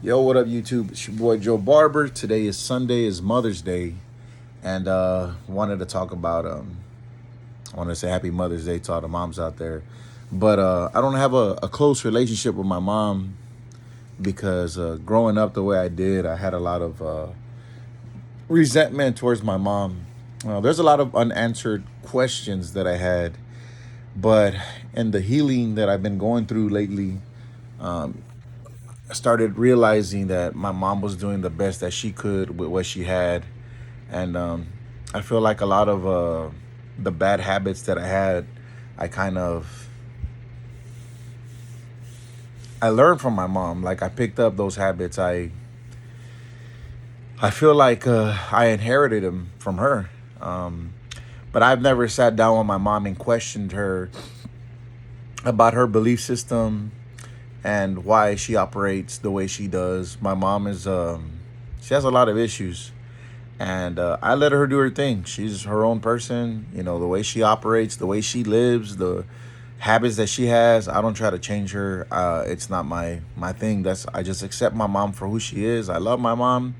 Yo, what up, YouTube? It's your boy Joe Barber. Today is Sunday, is Mother's Day, and wanted to talk about I want to say Happy Mother's Day to all the moms out there. But I don't have a close relationship with my mom because growing up the way I did, I had a lot of resentment towards my mom. There's a lot of unanswered questions that I had, but in the healing that I've been going through lately, I started realizing that my mom was doing the best that she could with what she had. And I feel like a lot of the bad habits that I had, I kind of, I learned from my mom. Like I picked up those habits. I feel like I inherited them from her. Um, but I've never sat down with my mom and questioned her about her belief system and why she operates the way she does. My mom is, she has a lot of issues, and I let her do her thing. She's her own person. You know, the way she operates, the way she lives, the habits that she has. I don't try to change her. It's not my thing. I just accept my mom for who she is. I love my mom,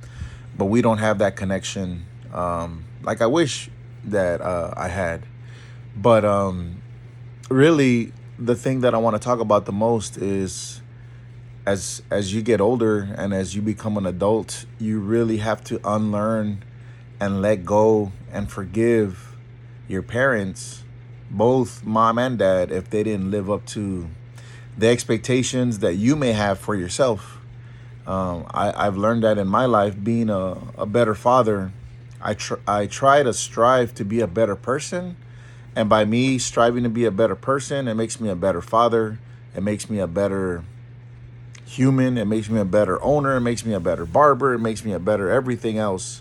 but we don't have that connection like I wish that I had. But really, the thing that I want to talk about the most is as you get older and as you become an adult, you really have to unlearn and let go and forgive your parents, both mom and dad, if they didn't live up to the expectations that you may have for yourself. I've learned that in my life, being a better father. I try to strive to be a better person. And by me striving to be a better person, it makes me a better father. It makes me a better human. It makes me a better owner. It makes me a better barber. It makes me a better everything else.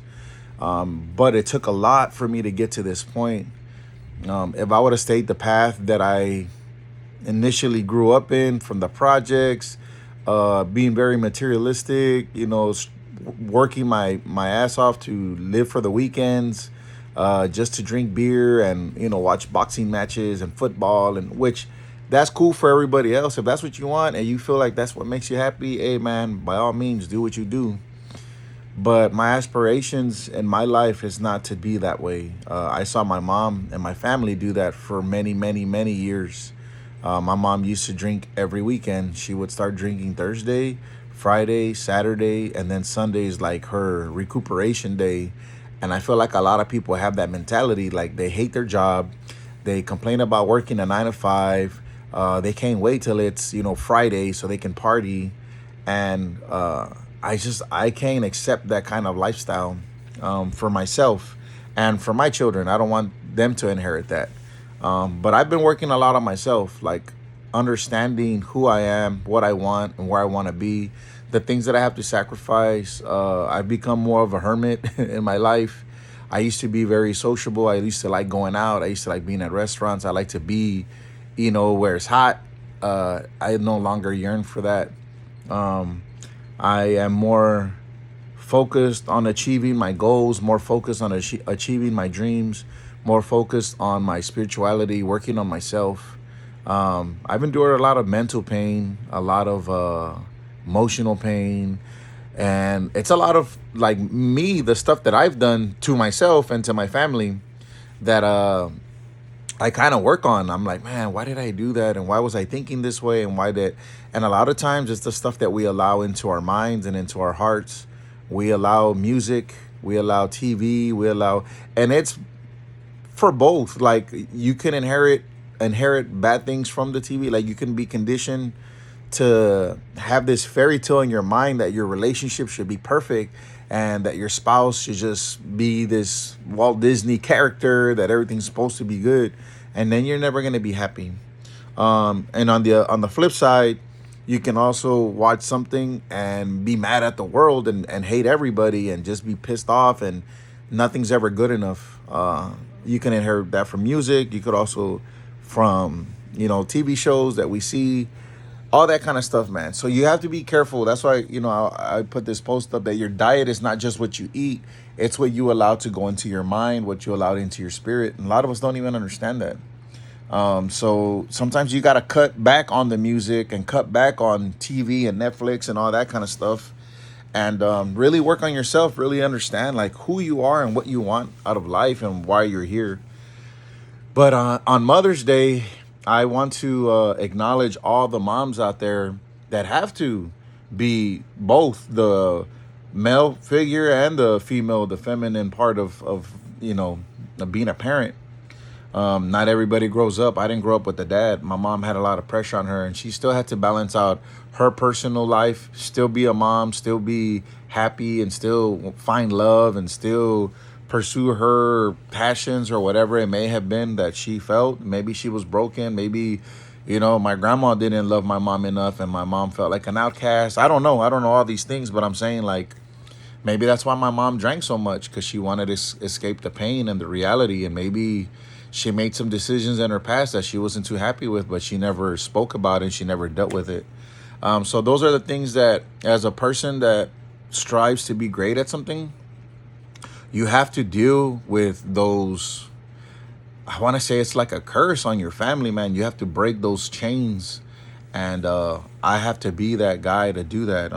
But it took a lot for me to get to this point. If I would have stayed the path that I initially grew up in, from the projects, being very materialistic, working my ass off to live for the weekends, just to drink beer and watch boxing matches and football, and which that's cool for everybody else. If that's what you want and you feel like that's what makes you happy, hey man, by all means do what you do. But my aspirations in my life is not to be that way. I saw my mom and my family do that for many, many, many years. My mom used to drink every weekend. She would start drinking Thursday, Friday, Saturday, and then Sunday is like her recuperation day. And I feel like a lot of people have that mentality. Like they hate their job. They complain about working a 9 to 5. They can't wait till it's, Friday so they can party. And I can't accept that kind of lifestyle for myself and for my children. I don't want them to inherit that. But I've been working a lot on myself, like understanding who I am, what I want, and where I want to be, the things that I have to sacrifice. I've become more of a hermit in my life. I used to be very sociable. I used to like going out. I used to like being at restaurants. I like to be, where it's hot. I no longer yearn for that. I am more focused on achieving my goals, more focused on achieving my dreams, more focused on my spirituality, working on myself. I've endured a lot of mental pain, a lot of emotional pain, and it's a lot of like me, the stuff that I've done to myself and to my family that I kind of work on. I'm like, man, why did I do that? And why was I thinking this way? And why did, and a lot of times it's the stuff that we allow into our minds and into our hearts. We allow music, we allow TV, and it's for both. Like you can inherit bad things from the TV. Like you can be conditioned to have this fairy tale in your mind that your relationship should be perfect and that your spouse should just be this Walt Disney character, that everything's supposed to be good, and then you're never going to be happy. And on the flip side, you can also watch something and be mad at the world and hate everybody and just be pissed off and nothing's ever good enough. You can inherit that from music. You could also from TV shows that we see, all that kind of stuff, man. So you have to be careful. That's why I put this post up that your diet is not just what you eat, it's what you allow to go into your mind, what you allow into your spirit. And a lot of us don't even understand that. So sometimes you got to cut back on the music and cut back on TV and Netflix and all that kind of stuff and really work on yourself, really understand like who you are and what you want out of life and why you're here. But on Mother's Day, I want to acknowledge all the moms out there that have to be both the male figure and the female, the feminine part of of being a parent. Not everybody grows up. I didn't grow up with a dad. My mom had a lot of pressure on her, and she still had to balance out her personal life, still be a mom, still be happy, and still find love, and still pursue her passions or whatever it may have been that she felt. Maybe she was broken. Maybe, my grandma didn't love my mom enough, and my mom felt like an outcast. I don't know. I don't know all these things, but I'm saying like maybe that's why my mom drank so much, because she wanted to escape the pain and the reality. And maybe she made some decisions in her past that she wasn't too happy with, but she never spoke about it. She never dealt with it. So those are the things that, as a person that strives to be great at something, you have to deal with those. I want to say it's like a curse on your family, man. You have to break those chains. And I have to be that guy to do that.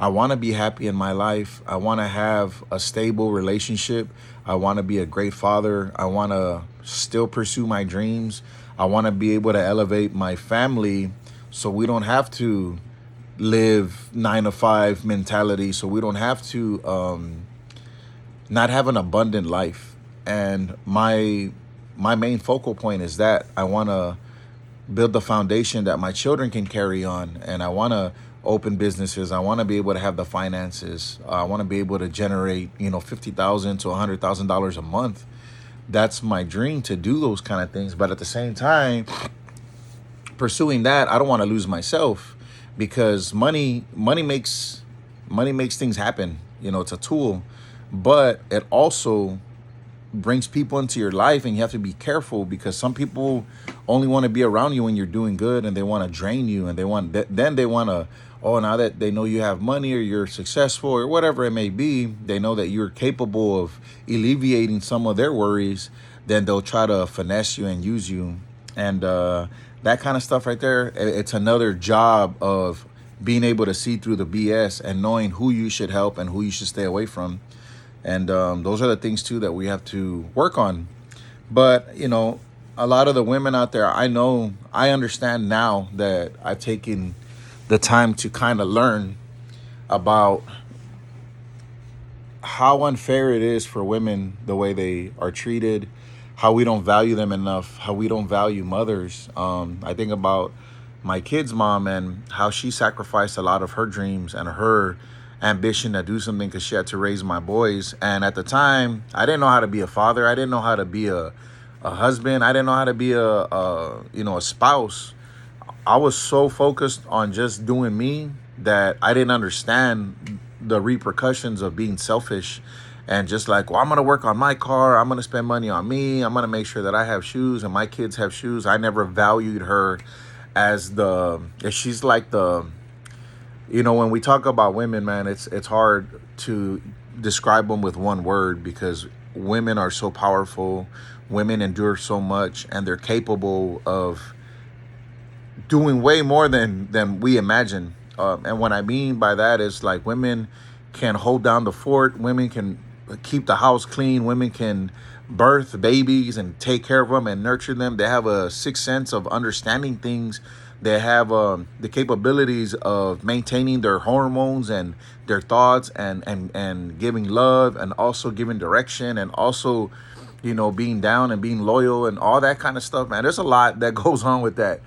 I want to be happy in my life. I want to have a stable relationship. I want to be a great father. I want to still pursue my dreams. I want to be able to elevate my family so we don't have to live 9 to 5 mentality. So we don't have to not have an abundant life. And my main focal point is that I want to build the foundation that my children can carry on. And I want to open businesses. I want to be able to have the finances. I want to be able to generate, $50,000 to $100,000 a month. That's my dream, to do those kind of things. But at the same time, pursuing that, I don't want to lose myself, because money makes things happen. It's a tool, but it also brings people into your life, and you have to be careful, because some people only want to be around you when you're doing good, and they want to drain you, and they want to, now that they know you have money or you're successful or whatever it may be, they know that you're capable of alleviating some of their worries, then they'll try to finesse you and use you. And that kind of stuff right there, it's another job of being able to see through the BS and knowing who you should help and who you should stay away from. And those are the things too that we have to work on. But a lot of the women out there, I understand now that I've taken the time to kind of learn about how unfair it is for women, the way they are treated, how we don't value them enough, how we don't value mothers. I think about my kid's mom and how she sacrificed a lot of her dreams and her ambition to do something because she had to raise my boys. And at the time, I didn't know how to be a father. I didn't know how to be a husband. I didn't know how to be a spouse. I was so focused on just doing me that I didn't understand the repercussions of being selfish and just like, well, I'm going to work on my car. I'm going to spend money on me. I'm going to make sure that I have shoes and my kids have shoes. I never valued her as she's like when we talk about women, man, it's hard to describe them with one word, because women are so powerful. Women endure so much, and they're capable of doing way more than we imagine. And what I mean by that is, like, women can hold down the fort. Women can keep the house clean. Women can birth babies and take care of them and nurture them. They have a sixth sense of understanding things. They have the capabilities of maintaining their hormones and their thoughts and giving love, and also giving direction, and also, being down and being loyal and all that kind of stuff, man. There's a lot that goes on with that.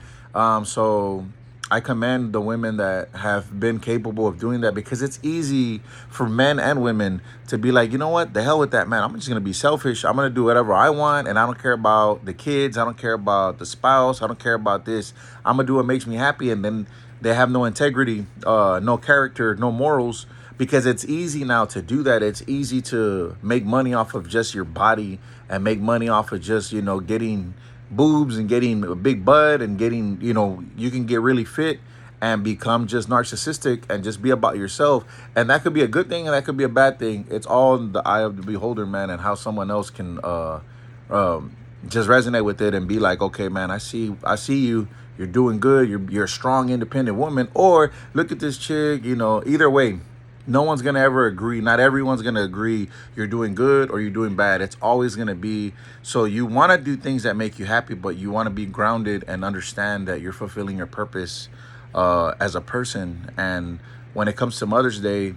So I commend the women that have been capable of doing that, because it's easy for men and women to be like, you know what, the hell with that, man. I'm just going to be selfish. I'm going to do whatever I want, and I don't care about the kids. I don't care about the spouse. I don't care about this. I'm going to do what makes me happy. And then they have no integrity, no character, no morals, because it's easy now to do that. It's easy to make money off of just your body and make money off of just, getting boobs and getting a big butt and getting, you can get really fit and become just narcissistic and just be about yourself. And that could be a good thing and that could be a bad thing. It's all in the eye of the beholder, man, and how someone else can just resonate with it and be like, okay, man, I see you. You're doing good. You're a strong, independent woman. Or look at this chick, either way. No one's going to ever agree. Not everyone's going to agree you're doing good or you're doing bad. It's always going to be. So you want to do things that make you happy, but you want to be grounded and understand that you're fulfilling your purpose as a person. And when it comes to Mother's Day,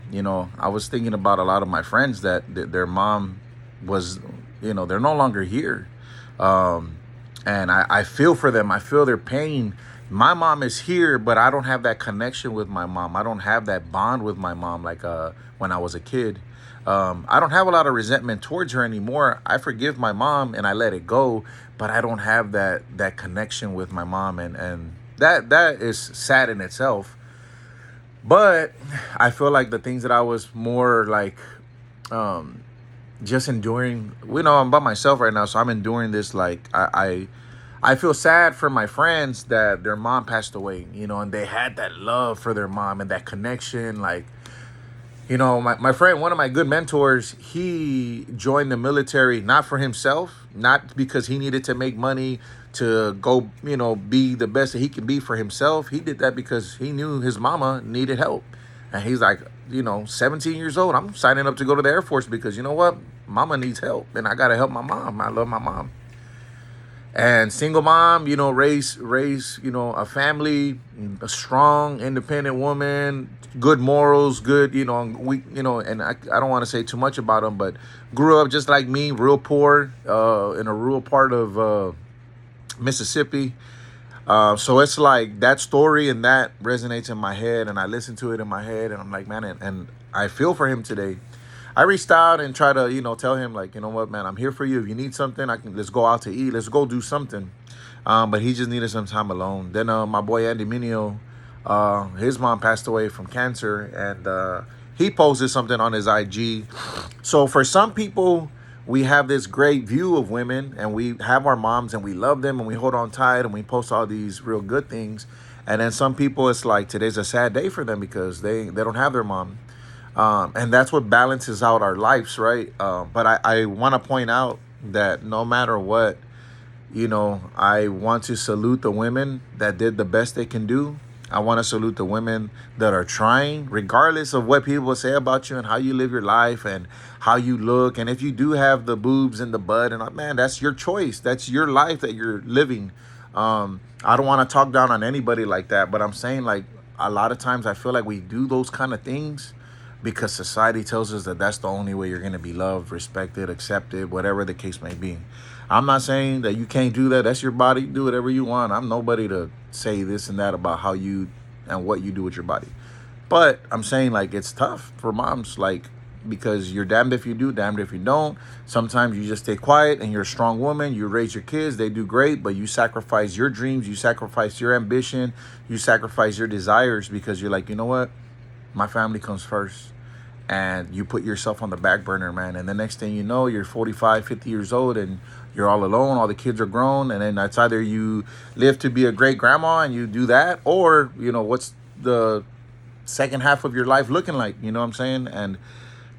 I was thinking about a lot of my friends that their mom was, they're no longer here. And I feel for them. I feel their pain. My mom is here, but I don't have that connection with my mom. I don't have that bond with my mom like when I was a kid. I don't have a lot of resentment towards her anymore. I forgive my mom and I let it go, but I don't have that connection with my mom, and that is sad in itself. But I feel like the things that I was more like just enduring, I'm by myself right now, so I'm enduring this. Like I feel sad for my friends that their mom passed away, and they had that love for their mom and that connection. Like, my friend, one of my good mentors, he joined the military not for himself, not because he needed to make money to go, be the best that he can be for himself. He did that because he knew his mama needed help. And he's like, 17 years old, I'm signing up to go to the Air Force because you know what? Mama needs help and I got to help my mom. I love my mom. And single mom, raise, a family, a strong, independent woman, good morals, good, and I don't want to say too much about them, but grew up just like me, real poor, in a rural part of Mississippi. So it's like that story and that resonates in my head, and I listen to it in my head, and I'm like, man, and I feel for him today. I reached out and try to, tell him like, you know what, man, I'm here for you. If you need something, let's go out to eat. Let's go do something. But he just needed some time alone. Then my boy Andy Minio, his mom passed away from cancer, and he posted something on his IG. So for some people, we have this great view of women, and we have our moms, and we love them, and we hold on tight, and we post all these real good things. And then some people, it's like today's a sad day for them because they don't have their mom. And that's what balances out our lives, right? But I want to point out that no matter what, I want to salute the women that did the best they can do. I want to salute the women that are trying, regardless of what people say about you and how you live your life and how you look. And if you do have the boobs and the butt, and man, that's your choice. That's your life that you're living. I don't want to talk down on anybody like that, but I'm saying like a lot of times I feel like we do those kind of things because society tells us that that's the only way you're going to be loved, respected, accepted, whatever the case may be. I'm not saying that you can't do that. That's your body. Do whatever you want. I'm nobody to say this and that about how you and what you do with your body. But I'm saying like it's tough for moms, like, because you're damned if you do, damned if you don't. Sometimes you just stay quiet and you're a strong woman. You raise your kids. They do great, but you sacrifice your dreams. You sacrifice your ambition. You sacrifice your desires because you're like, you know what? My family comes first. And you put yourself on the back burner, man. And the next thing you know, you're 45, 50 years old and you're all alone. All the kids are grown. And then it's either you live to be a great grandma and you do that, or, what's the second half of your life looking like? You know what I'm saying? And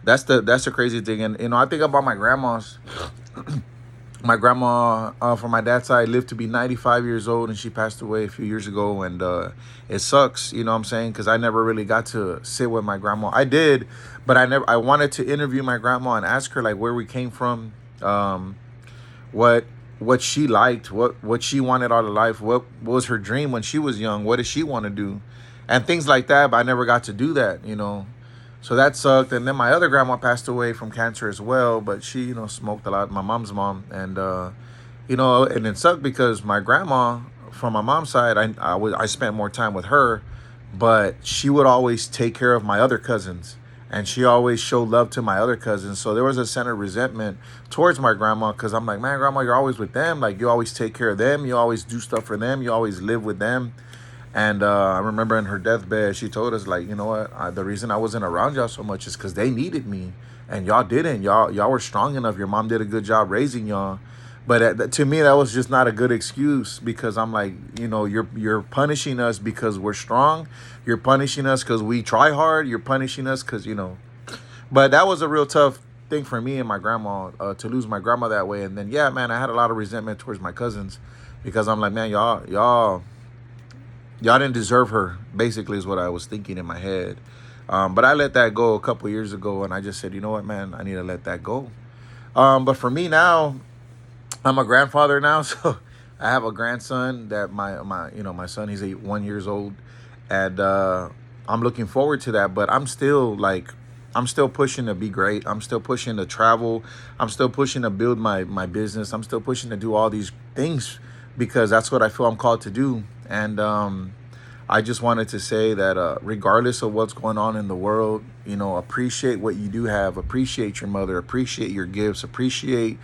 that's the crazy thing. And, I think about my grandmas. My grandma, from my dad's side, lived to be 95 years old, and she passed away a few years ago. And it sucks, you know what I'm saying? Because I never really got to sit with my grandma. I did, but I wanted to interview my grandma and ask her, like, where we came from, what she liked, what she wanted out of life, what was her dream when she was young, what did she want to do, and things like that. But I never got to do that, So that sucked. And then my other grandma passed away from cancer as well, but she, smoked a lot, my mom's mom. And, and it sucked because my grandma, from my mom's side, I spent more time with her, but she would always take care of my other cousins. And she always showed love to my other cousins. So there was a sense of resentment towards my grandma because I'm like, man, grandma, you're always with them. Like, you always take care of them. You always do stuff for them. You always live with them. And I remember in her deathbed, she told us, like, you know what? The reason I wasn't around y'all so much is because they needed me. And y'all didn't. Y'all were strong enough. Your mom did a good job raising y'all. But to me, that was just not a good excuse because I'm like, you're punishing us because we're strong. You're punishing us because we try hard. You're punishing us because, But that was a real tough thing for me and my grandma, to lose my grandma that way. And then, yeah, man, I had a lot of resentment towards my cousins because I'm like, man, y'all didn't deserve her, basically, is what I was thinking in my head. But I let that go a couple years ago, and I just said, you know what, man, I need to let that go. But for me now, I'm a grandfather now, so I have a grandson that my son, he's 1 years old, and I'm looking forward to that. But I'm still pushing to be great. I'm still pushing to travel. I'm still pushing to build my business. I'm still pushing to do all these things because that's what I feel I'm called to do. And I just wanted to say that regardless of what's going on in the world, appreciate what you do have, appreciate your mother, appreciate your gifts, appreciate,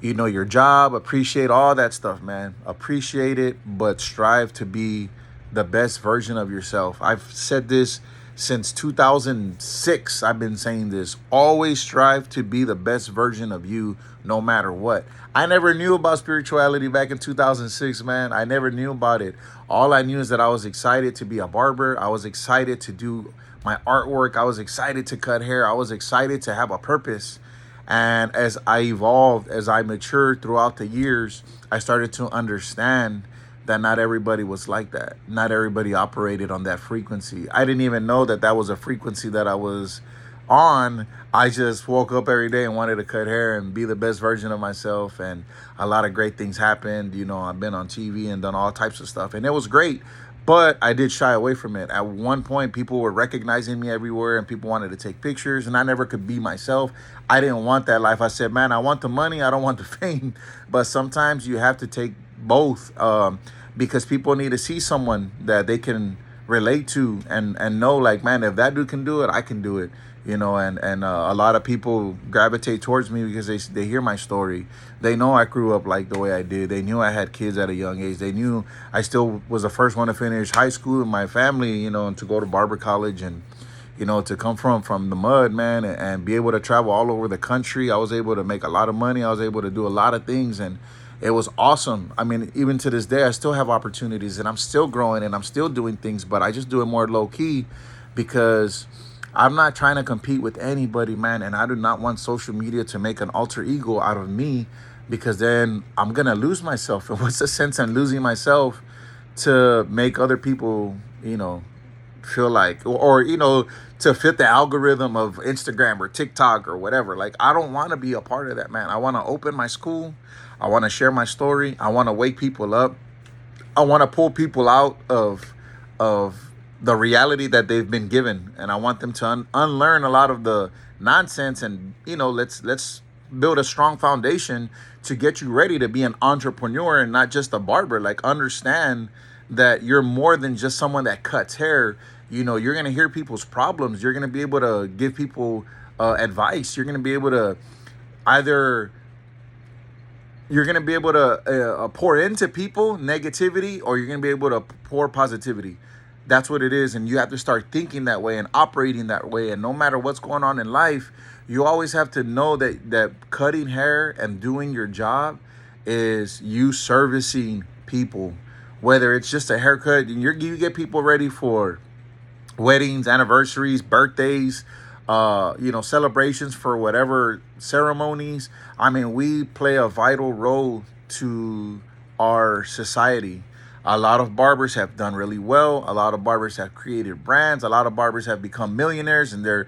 your job, appreciate all that stuff, man. Appreciate it, but strive to be the best version of yourself. I've said this since 2006. I've been saying this. Always strive to be the best version of you no matter what. I never knew about spirituality back in 2006, man. I never knew about it. All I knew is that I was excited to be a barber. I was excited to do my artwork. I was excited to cut hair. I was excited to have a purpose. And as I evolved, as I matured throughout the years, I started to understand that not everybody was like that. Not everybody operated on that frequency. I didn't even know that that was a frequency that I was on. I just woke up every day and wanted to cut hair and be the best version of myself. And a lot of great things happened. I've been on TV and done all types of stuff. And it was great. But I did shy away from it. At one point, people were recognizing me everywhere and people wanted to take pictures, and I never could be myself. I didn't want that life. I said, man, I want the money. I don't want the fame. But sometimes you have to take both because people need to see someone that they can relate to and know, like, man, if that dude can do it, I can do it. And a lot of people gravitate towards me because they hear my story. They know I grew up like the way I did. They knew I had kids at a young age. They knew I still was the first one to finish high school in my family, and to go to barber college and, to come from the mud, man, and be able to travel all over the country. I was able to make a lot of money. I was able to do a lot of things, and it was awesome. I mean, even to this day, I still have opportunities and I'm still growing and I'm still doing things, but I just do it more low key because I'm not trying to compete with anybody, man. And I do not want social media to make an alter ego out of me because then I'm going to lose myself. And what's the sense in losing myself to make other people, feel like, or to fit the algorithm of Instagram or TikTok or whatever. Like, I don't want to be a part of that, man. I want to open my school. I want to share my story. I want to wake people up. I want to pull people out of the reality that they've been given, and I want them to unlearn a lot of the nonsense. And let's build a strong foundation to get you ready to be an entrepreneur and not just a barber. Like, understand that you're more than just someone that cuts hair. You're gonna hear people's problems. You're gonna be able to give people advice. You're gonna be able to either pour into people negativity, or you're going to be able to pour positivity. That's what it is. And you have to start thinking that way and operating that way. And no matter what's going on in life, you always have to know that cutting hair and doing your job is you servicing people. Whether it's just a haircut, you get people ready for weddings, anniversaries, birthdays, celebrations, for whatever ceremonies. I mean, we play a vital role to our society. A lot of barbers have done really well. A lot of barbers have created brands. A lot of barbers have become millionaires, and they're,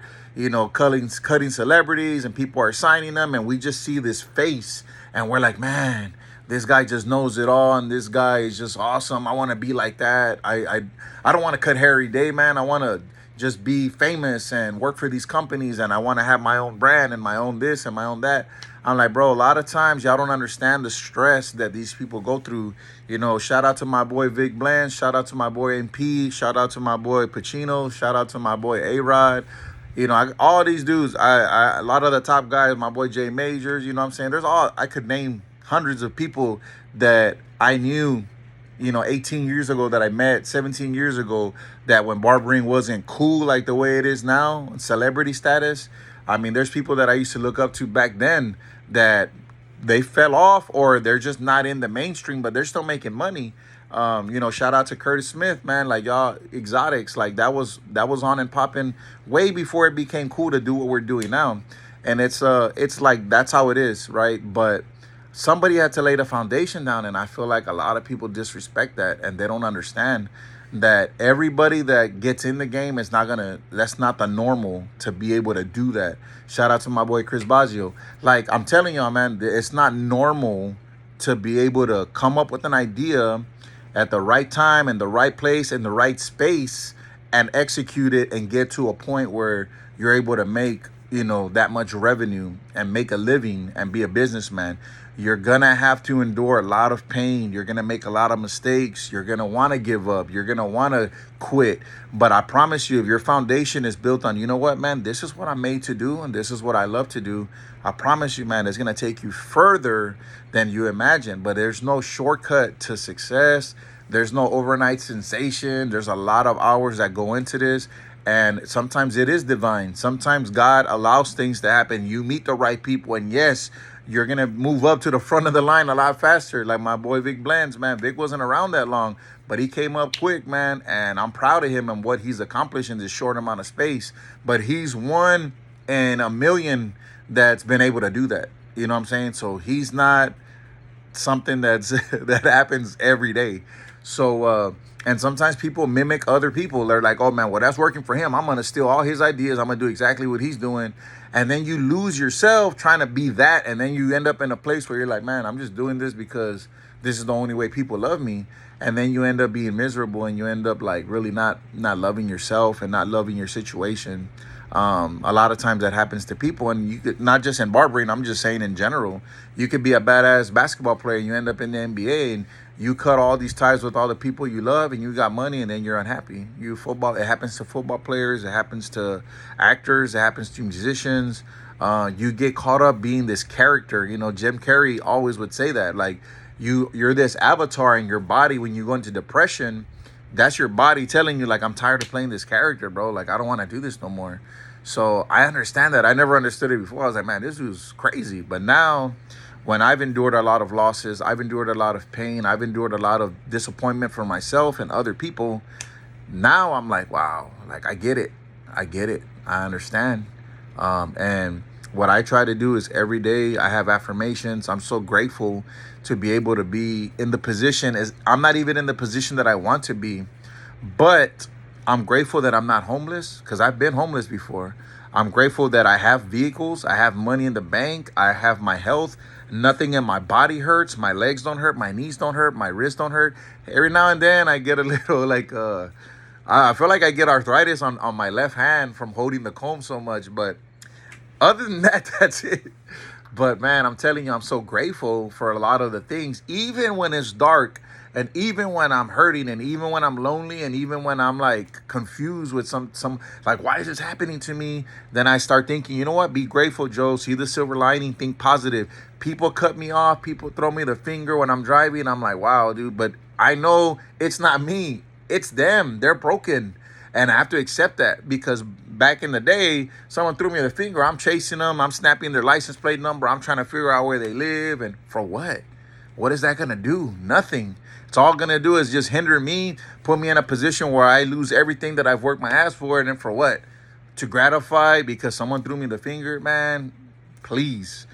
cutting celebrities, and people are signing them. And we just see this face and we're like, man, this guy just knows it all, and this guy is just awesome. I want to be like that. I don't want to cut hair every day, man. I want to just be famous and work for these companies, and I want to have my own brand and my own this and my own that. I'm like, bro, a lot of times y'all don't understand the stress that these people go through. Shout out to my boy Vic Bland. Shout out to my boy MP. Shout out to my boy Pacino. Shout out to my boy A-Rod. All these dudes, a lot of the top guys, my boy Jay Majors, what I'm saying? I could name hundreds of people that I knew, 18 years ago, that I met 17 years ago, that when barbering wasn't cool like the way it is now, celebrity status. I mean, there's people that I used to look up to back then that they fell off, or they're just not in the mainstream, but they're still making money. Shout out to Curtis Smith, man. Like, y'all exotics, like that was on and popping way before it became cool to do what we're doing now. And it's like, that's how it is, right? But somebody had to lay the foundation down, and I feel like a lot of people disrespect that, and they don't understand that everybody that gets in the game is not gonna, that's not the normal to be able to do that. Shout out to my boy Chris Baggio. Like, I'm telling y'all, man, it's not normal to be able to come up with an idea at the right time and the right place and the right space and execute it and get to a point where you're able to make, that much revenue and make a living and be a businessman. You're gonna have to endure a lot of pain. You're gonna make a lot of mistakes. You're gonna want to give up. You're gonna want to quit. But I promise you, if your foundation is built on, you know what, man, this is what I'm made to do and this is what I love to do, I promise you, man, it's gonna take you further than you imagine. But there's no shortcut to success. There's no overnight sensation. There's a lot of hours that go into this. And sometimes it is divine. Sometimes God allows things to happen. You meet the right people. And yes, you're going to move up to the front of the line a lot faster. Like my boy Vic Blands, man. Vic wasn't around that long, but he came up quick, man. And I'm proud of him and what he's accomplished in this short amount of space. But he's one in a million that's been able to do that. You know what I'm saying? So he's not something that's that happens every day. So and sometimes people mimic other people. They're like, oh man, well, that's working for him, I'm gonna steal all his ideas, I'm gonna do exactly what he's doing. And then you lose yourself trying to be that, and then you end up in a place where you're like, man, I'm just doing this because this is the only way people love me. And then you end up being miserable, and you end up like really not loving yourself and not loving your situation. A lot of times that happens to people, and you could, not just in barbering, I'm just saying in general, you could be a badass basketball player and you end up in the NBA and you cut all these ties with all the people you love and you got money, and then you're unhappy. It happens to football players, it happens to actors, it happens to musicians. You get caught up being this character. Jim Carrey always would say that, like, you're this avatar in your body. When you go into depression, that's your body telling you, like, I'm tired of playing this character, bro. Like, I don't want to do this no more. So I understand that. I never understood it before. I was like, man, this was crazy. But now, when I've endured a lot of losses, I've endured a lot of pain, I've endured a lot of disappointment for myself and other people, now I'm like, wow, like, I get it. I understand. And what I try to do is every day I have affirmations. I'm so grateful to be able to be in the position. I'm not even in the position that I want to be, but I'm grateful that I'm not homeless, because I've been homeless before. I'm grateful that I have vehicles, I have money in the bank, I have my health. Nothing in my body hurts. My legs don't hurt. My knees don't hurt. My wrists don't hurt. Every now and then I get a little like, I feel like I get arthritis on my left hand from holding the comb so much. But other than that, that's it. But man, I'm telling you, I'm so grateful for a lot of the things, even when it's dark, and even when I'm hurting, and even when I'm lonely, and even when I'm like confused with some like, why is this happening to me? Then I start thinking, you know what? Be grateful, Joe. See the silver lining. Think positive. People cut me off. People throw me the finger when I'm driving. I'm like, wow, dude. But I know it's not me. It's them. They're broken. And I have to accept that, because back in the day, someone threw me the finger. I'm chasing them. I'm snapping their license plate number. I'm trying to figure out where they live. And for what? What is that going to do? Nothing. It's all going to do is just hinder me, put me in a position where I lose everything that I've worked my ass for. And then for what? To gratify because someone threw me the finger? Man, please.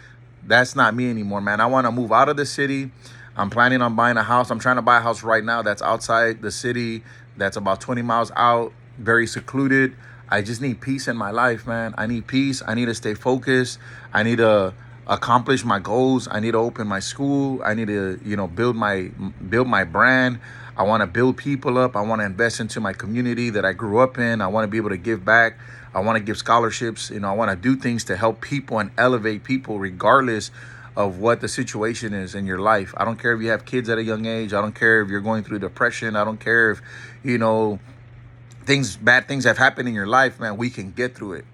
That's not me anymore, man. I want to move out of the city. I'm planning on buying a house. I'm trying to buy a house right now that's outside the city, that's about 20 miles out, very secluded. I just need peace in my life, man. I need peace. I need to stay focused. I need to accomplish my goals. I need to open my school. I need to, build my brand. I want to build people up. I want to invest into my community that I grew up in. I want to be able to give back. I want to give scholarships. I want to do things to help people and elevate people regardless of what the situation is in your life. I don't care if you have kids at a young age. I don't care if you're going through depression. I don't care if, bad things have happened in your life, man. We can get through it.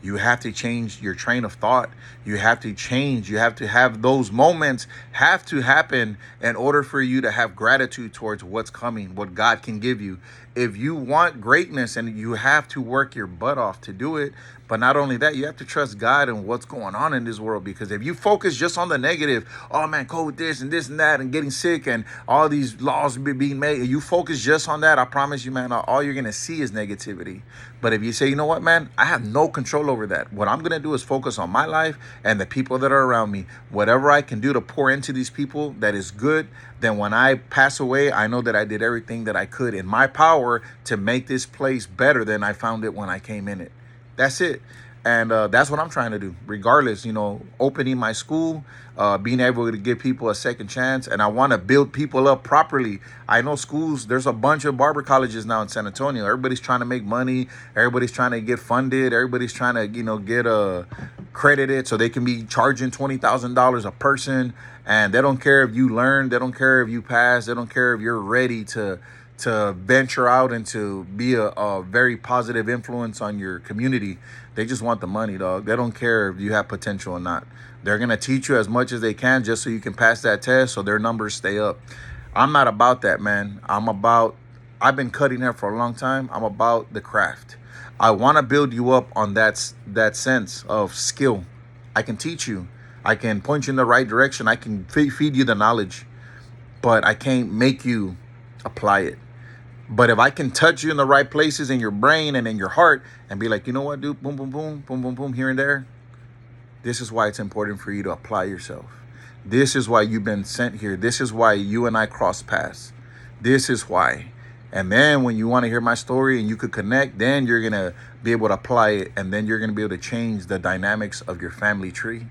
You have to change your train of thought. You have to change. You have to have those moments have to happen in order for you to have gratitude towards what's coming, what God can give you. If you want greatness, and you have to work your butt off to do it. But not only that, you have to trust God and what's going on in this world. Because if you focus just on the negative, oh man, COVID this and that and getting sick and all these laws being made, if you focus just on that, I promise you, man, all you're going to see is negativity. But if you say, you know what, man, I have no control over that. What I'm going to do is focus on my life and the people that are around me. Whatever I can do to pour into these people that is good, then when I pass away, I know that I did everything that I could in my power to make this place better than I found it when I came in it. That's it. And that's what I'm trying to do, regardless, opening my school, being able to give people a second chance. And I want to build people up properly. I know schools, there's a bunch of barber colleges now in San Antonio. Everybody's trying to make money. Everybody's trying to get funded. Everybody's trying to, get credited so they can be charging $20,000 a person. And they don't care if you learn. They don't care if you pass. They don't care if you're ready to venture out and to be a very positive influence on your community. They just want the money, dog. They don't care if you have potential or not. They're going to teach you as much as they can just so you can pass that test so their numbers stay up. I'm not about that, man. I've been cutting hair for a long time. I'm about the craft. I want to build you up on that sense of skill. I can teach you. I can point you in the right direction. I can feed you the knowledge, but I can't make you apply it. But if I can touch you in the right places in your brain and in your heart and be like, you know what, dude, boom, boom, boom, boom, boom, boom, here and there. This is why it's important for you to apply yourself. This is why you've been sent here. This is why you and I cross paths. This is why. And then when you want to hear my story and you could connect, then you're going to be able to apply it. And then you're going to be able to change the dynamics of your family tree.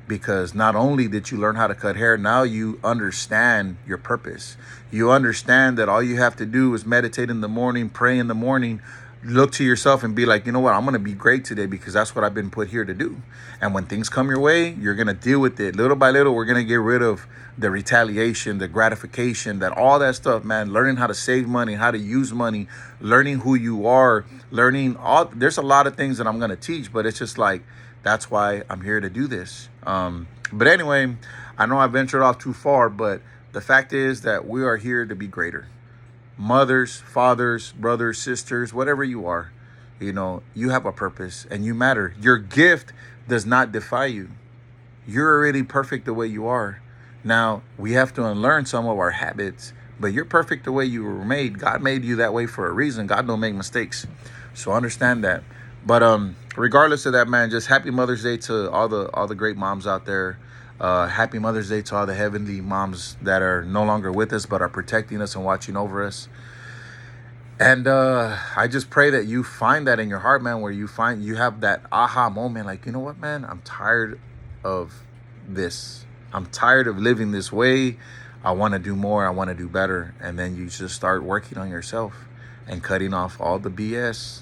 Because not only did you learn how to cut hair, now you understand your purpose. You understand that all you have to do is meditate in the morning, pray in the morning, look to yourself and be like, you know what, I'm going to be great today because that's what I've been put here to do. And when things come your way, you're going to deal with it. Little by little, we're going to get rid of the retaliation, the gratification, that all that stuff, man. Learning how to save money, how to use money, learning who you are, there's a lot of things that I'm going to teach, but it's just like, that's why I'm here to do this. But anyway, I know I ventured off too far, but the fact is that we are here to be greater. Mothers, fathers, brothers, sisters, whatever you are, you have a purpose and you matter. Your gift does not defy you. You're already perfect the way you are. Now, we have to unlearn some of our habits, but you're perfect the way you were made. God made you that way for a reason. God don't make mistakes. So understand that. But regardless of that, man, just happy Mother's Day to all the great moms out there. Happy Mother's Day to all the heavenly moms that are no longer with us but are protecting us and watching over us. And I just pray that you find that in your heart, man, where you have that aha moment, like, you know what, man, I'm tired of this. I'm tired of living this way. I want to do more. I want to do better. And then you just start working on yourself and cutting off all the BS.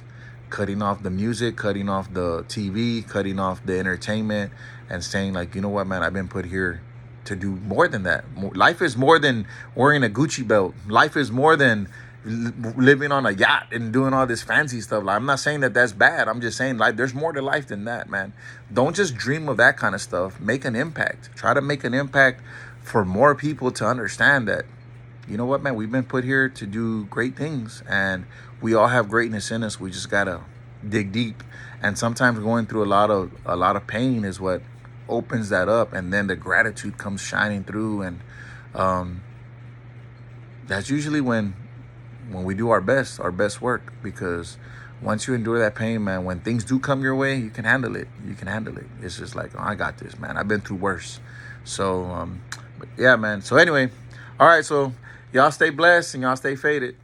Cutting off the music, cutting off the TV, cutting off the entertainment, and saying like, you know what, man, I've been put here to do more than that. Life is more than wearing a Gucci belt. Life is more than living on a yacht and doing all this fancy stuff. Like, I'm not saying that that's bad. I'm just saying like there's more to life than that, man. Don't just dream of that kind of stuff. Make an impact. Try to make an impact for more people to understand that, you know what, man, we've been put here to do great things and we all have greatness in us. We just gotta dig deep. And sometimes going through a lot of pain is what opens that up, and then the gratitude comes shining through. And that's usually when we do our best work, because once you endure that pain, man, when things do come your way, you can handle it. It's just like, oh, I got this, man. I've been through worse. So but yeah, man. So anyway, all right, so y'all stay blessed and y'all stay faded.